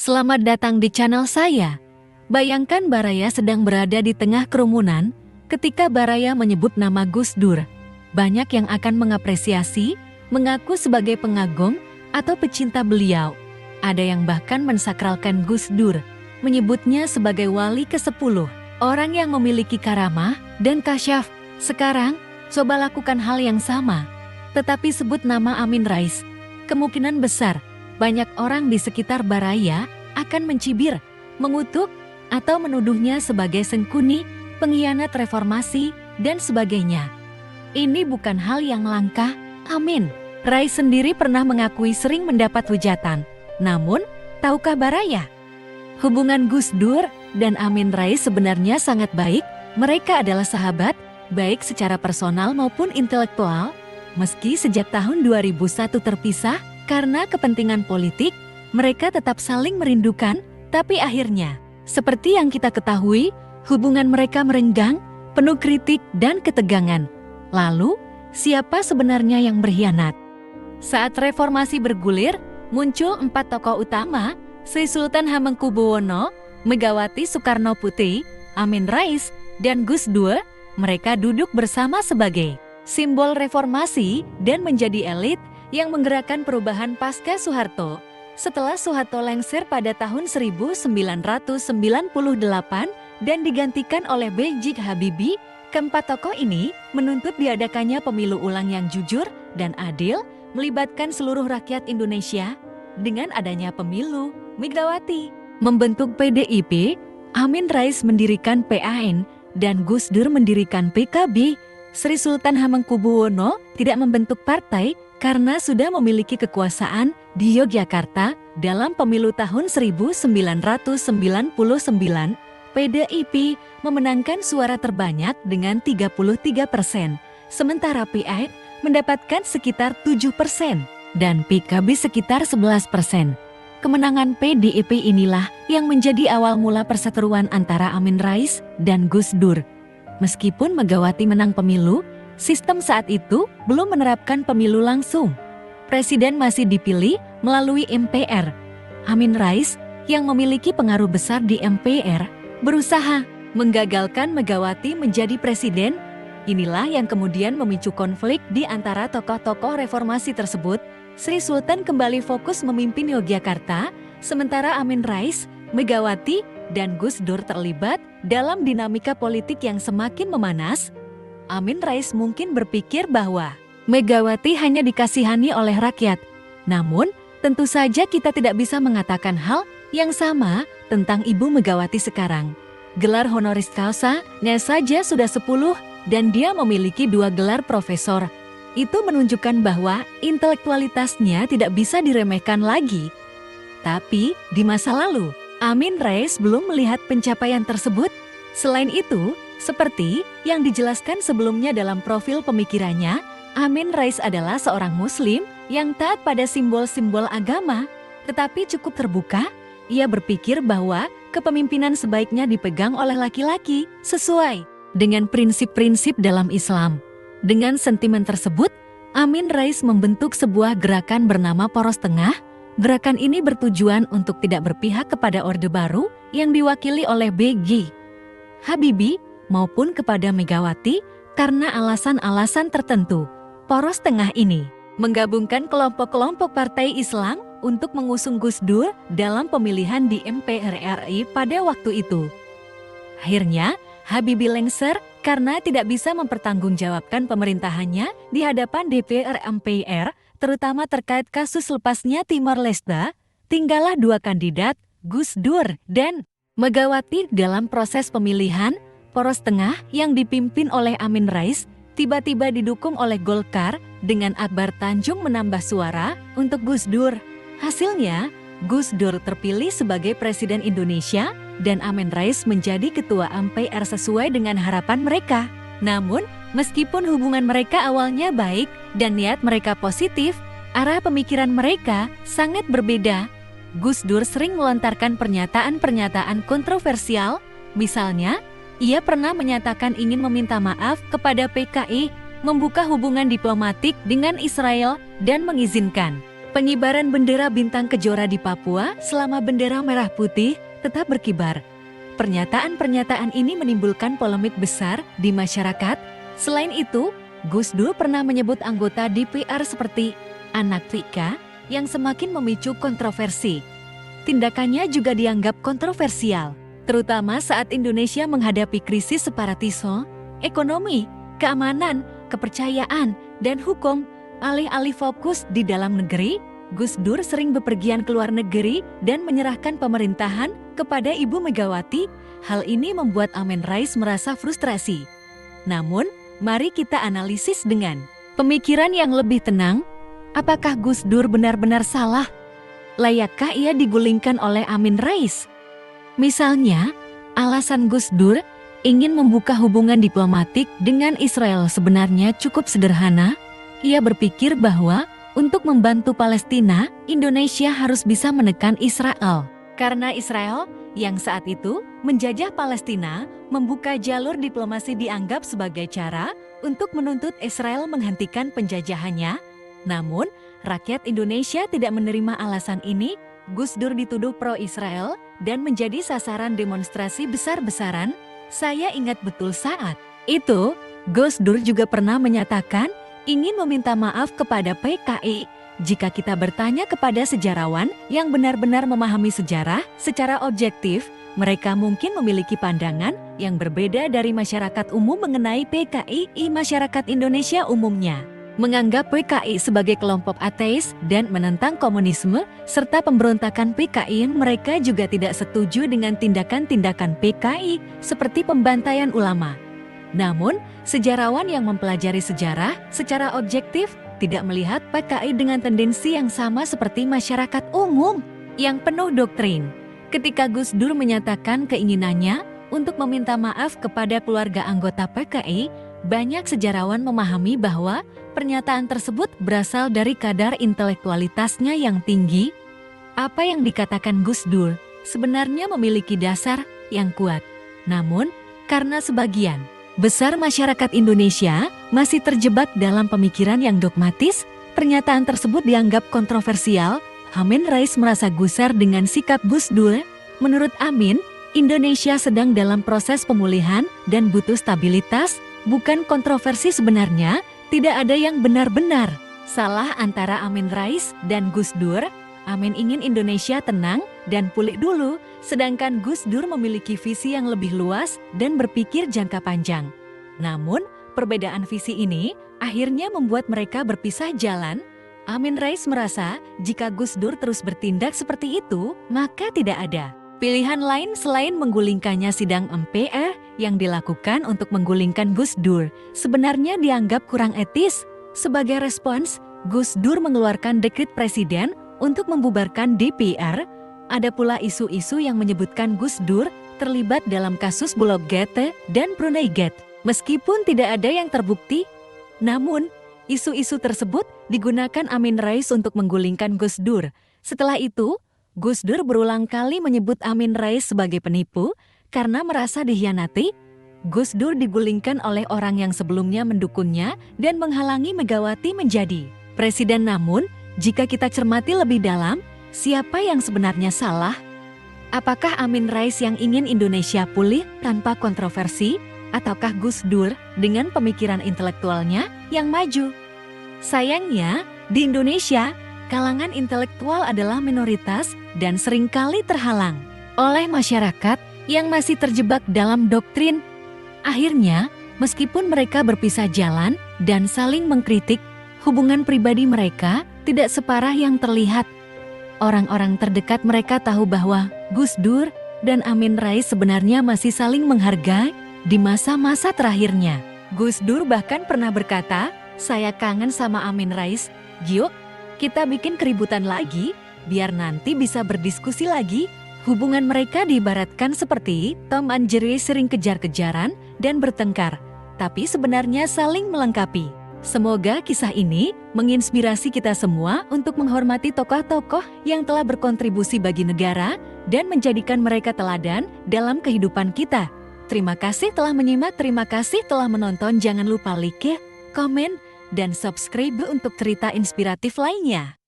Selamat datang di channel saya. Bayangkan Baraya sedang berada di tengah kerumunan ketika Baraya menyebut nama Gus Dur. Banyak yang akan mengapresiasi, mengaku sebagai pengagum atau pecinta beliau. Ada yang bahkan mensakralkan Gus Dur, menyebutnya sebagai wali ke-10, orang yang memiliki karamah dan kasyaf. Sekarang, coba lakukan hal yang sama, tetapi sebut nama Amin Rais. Kemungkinan besar, banyak orang di sekitar Baraya akan mencibir, mengutuk, atau menuduhnya sebagai sengkuni, pengkhianat reformasi, dan sebagainya. Ini bukan hal yang langka. Amin Rais sendiri pernah mengakui sering mendapat hujatan. Namun, tahukah Baraya? Hubungan Gus Dur dan Amin Rais sebenarnya sangat baik. Mereka adalah sahabat, baik secara personal maupun intelektual. Meski sejak tahun 2001 terpisah karena kepentingan politik, mereka tetap saling merindukan, tapi akhirnya, seperti yang kita ketahui, hubungan mereka merenggang, penuh kritik dan ketegangan. Lalu, siapa sebenarnya yang berkhianat? Saat reformasi bergulir, muncul 4 tokoh utama, Sri Sultan Hamengkubuwono, Megawati Soekarno Putri, Amin Rais, dan Gus Dur. Mereka duduk bersama sebagai simbol reformasi dan menjadi elit yang menggerakkan perubahan pasca Soeharto. Setelah Soeharto lengser pada tahun 1998 dan digantikan oleh B.J. Habibie, keempat tokoh ini menuntut diadakannya pemilu ulang yang jujur dan adil, melibatkan seluruh rakyat Indonesia. Dengan adanya pemilu, Megawati membentuk PDIP, Amin Rais mendirikan PAN, dan Gus Dur mendirikan PKB. Sri Sultan Hamengkubuwono tidak membentuk partai karena sudah memiliki kekuasaan di Yogyakarta. Dalam pemilu tahun 1999, PDIP memenangkan suara terbanyak dengan 33%, sementara PAN mendapatkan sekitar 7% dan PKB sekitar 11%. Kemenangan PDIP inilah yang menjadi awal mula perseteruan antara Amin Rais dan Gus Dur. Meskipun Megawati menang pemilu, sistem saat itu belum menerapkan pemilu langsung. Presiden masih dipilih melalui MPR. Amin Rais, yang memiliki pengaruh besar di MPR, berusaha menggagalkan Megawati menjadi presiden. Inilah yang kemudian memicu konflik di antara tokoh-tokoh reformasi tersebut. Sri Sultan kembali fokus memimpin Yogyakarta, sementara Amin Rais, Megawati, dan Gus Dur terlibat dalam dinamika politik yang semakin memanas. Amin Rais mungkin berpikir bahwa Megawati hanya dikasihani oleh rakyat. Namun, tentu saja kita tidak bisa mengatakan hal yang sama tentang Ibu Megawati sekarang. Gelar honoris causa-nya saja sudah 10 dan dia memiliki 2 gelar profesor. Itu menunjukkan bahwa intelektualitasnya tidak bisa diremehkan lagi. Tapi, di masa lalu, Amin Rais belum melihat pencapaian tersebut. Selain itu, seperti yang dijelaskan sebelumnya dalam profil pemikirannya, Amin Rais adalah seorang Muslim yang taat pada simbol-simbol agama, tetapi cukup terbuka. Ia berpikir bahwa kepemimpinan sebaiknya dipegang oleh laki-laki sesuai dengan prinsip-prinsip dalam Islam. Dengan sentimen tersebut, Amin Rais membentuk sebuah gerakan bernama Poros Tengah. Gerakan ini bertujuan untuk tidak berpihak kepada Orde Baru yang diwakili oleh B.J. Habibie maupun kepada Megawati karena alasan-alasan tertentu. Poros Tengah ini menggabungkan kelompok-kelompok partai Islam untuk mengusung Gus Dur dalam pemilihan di MPR RI pada waktu itu. Akhirnya, Habibie lengser karena tidak bisa mempertanggungjawabkan pemerintahannya di hadapan DPR MPR, terutama terkait kasus lepasnya Timor Leste. Tinggallah 2 kandidat, Gus Dur dan Megawati. Dalam proses pemilihan, Poros Tengah yang dipimpin oleh Amin Rais tiba-tiba didukung oleh Golkar dengan Akbar Tanjung menambah suara untuk Gus Dur. Hasilnya, Gus Dur terpilih sebagai Presiden Indonesia dan Amin Rais menjadi Ketua MPR sesuai dengan harapan mereka. Namun, meskipun hubungan mereka awalnya baik dan niat mereka positif, arah pemikiran mereka sangat berbeda. Gus Dur sering melontarkan pernyataan-pernyataan kontroversial. Misalnya, ia pernah menyatakan ingin meminta maaf kepada PKI, membuka hubungan diplomatik dengan Israel, dan mengizinkan Pengibaran bendera bintang kejora di Papua selama bendera merah putih tetap berkibar. Pernyataan-pernyataan ini menimbulkan polemik besar di masyarakat. Selain itu, Gus Dur pernah menyebut anggota DPR seperti anak Vika yang semakin memicu kontroversi. Tindakannya juga dianggap kontroversial, terutama saat Indonesia menghadapi krisis separatisme, ekonomi, keamanan, kepercayaan, dan hukum. Alih-alih fokus di dalam negeri, Gus Dur sering bepergian ke luar negeri dan menyerahkan pemerintahan kepada Ibu Megawati. Hal ini membuat Amin Rais merasa frustrasi. Namun, mari kita analisis dengan pemikiran yang lebih tenang. Apakah Gus Dur benar-benar salah? Layakkah ia digulingkan oleh Amin Rais? Misalnya, alasan Gus Dur ingin membuka hubungan diplomatik dengan Israel sebenarnya cukup sederhana. Ia berpikir bahwa untuk membantu Palestina, Indonesia harus bisa menekan Israel. Karena Israel yang saat itu menjajah Palestina, membuka jalur diplomasi dianggap sebagai cara untuk menuntut Israel menghentikan penjajahannya. Namun, rakyat Indonesia tidak menerima alasan ini. Gus Dur dituduh pro-Israel dan menjadi sasaran demonstrasi besar-besaran. Saya ingat betul saat itu, Gus Dur juga pernah menyatakan ingin meminta maaf kepada PKI. Jika kita bertanya kepada sejarawan yang benar-benar memahami sejarah secara objektif, mereka mungkin memiliki pandangan yang berbeda dari masyarakat umum mengenai PKI. Masyarakat Indonesia umumnya menganggap PKI sebagai kelompok ateis dan menentang komunisme serta pemberontakan PKI. Mereka juga tidak setuju dengan tindakan-tindakan PKI seperti pembantaian ulama. Namun, sejarawan yang mempelajari sejarah secara objektif tidak melihat PKI dengan tendensi yang sama seperti masyarakat umum yang penuh doktrin. Ketika Gus Dur menyatakan keinginannya untuk meminta maaf kepada keluarga anggota PKI, banyak sejarawan memahami bahwa pernyataan tersebut berasal dari kadar intelektualitasnya yang tinggi. Apa yang dikatakan Gus Dur sebenarnya memiliki dasar yang kuat. Namun, karena sebagian besar masyarakat Indonesia masih terjebak dalam pemikiran yang dogmatis, pernyataan tersebut dianggap kontroversial. Amin Rais merasa gusar dengan sikap Gus Dur. Menurut Amin, Indonesia sedang dalam proses pemulihan dan butuh stabilitas, bukan kontroversi. Sebenarnya, tidak ada yang benar-benar salah antara Amin Rais dan Gus Dur. Amin ingin Indonesia tenang dan pulih dulu, sedangkan Gus Dur memiliki visi yang lebih luas dan berpikir jangka panjang. Namun, perbedaan visi ini akhirnya membuat mereka berpisah jalan. Amin Rais merasa jika Gus Dur terus bertindak seperti itu, maka tidak ada pilihan lain selain menggulingkannya. Sidang MPR yang dilakukan untuk menggulingkan Gus Dur sebenarnya dianggap kurang etis. Sebagai respons, Gus Dur mengeluarkan dekret presiden untuk membubarkan DPR. Ada pula isu-isu yang menyebutkan Gus Dur terlibat dalam kasus Bulog Gate dan Brunei Gate. Meskipun tidak ada yang terbukti, namun isu-isu tersebut digunakan Amin Rais untuk menggulingkan Gus Dur. Setelah itu, Gus Dur berulang kali menyebut Amin Rais sebagai penipu karena merasa dikhianati. Gus Dur digulingkan oleh orang yang sebelumnya mendukungnya dan menghalangi Megawati menjadi presiden. Namun, jika kita cermati lebih dalam, siapa yang sebenarnya salah? Apakah Amin Rais yang ingin Indonesia pulih tanpa kontroversi? Ataukah Gus Dur dengan pemikiran intelektualnya yang maju? Sayangnya, di Indonesia, kalangan intelektual adalah minoritas dan seringkali terhalang oleh masyarakat yang masih terjebak dalam doktrin. Akhirnya, meskipun mereka berpisah jalan dan saling mengkritik, hubungan pribadi mereka tidak separah yang terlihat. Orang-orang terdekat mereka tahu bahwa Gus Dur dan Amin Rais sebenarnya masih saling menghargai di masa-masa terakhirnya. Gus Dur bahkan pernah berkata, "Saya kangen sama Amin Rais. Yuk, kita bikin keributan lagi, biar nanti bisa berdiskusi lagi." Hubungan mereka diibaratkan seperti Tom and Jerry, sering kejar-kejaran dan bertengkar, tapi sebenarnya saling melengkapi. Semoga kisah ini menginspirasi kita semua untuk menghormati tokoh-tokoh yang telah berkontribusi bagi negara dan menjadikan mereka teladan dalam kehidupan kita. Terima kasih telah menyimak, terima kasih telah menonton. Jangan lupa like, komen, dan subscribe untuk cerita inspiratif lainnya.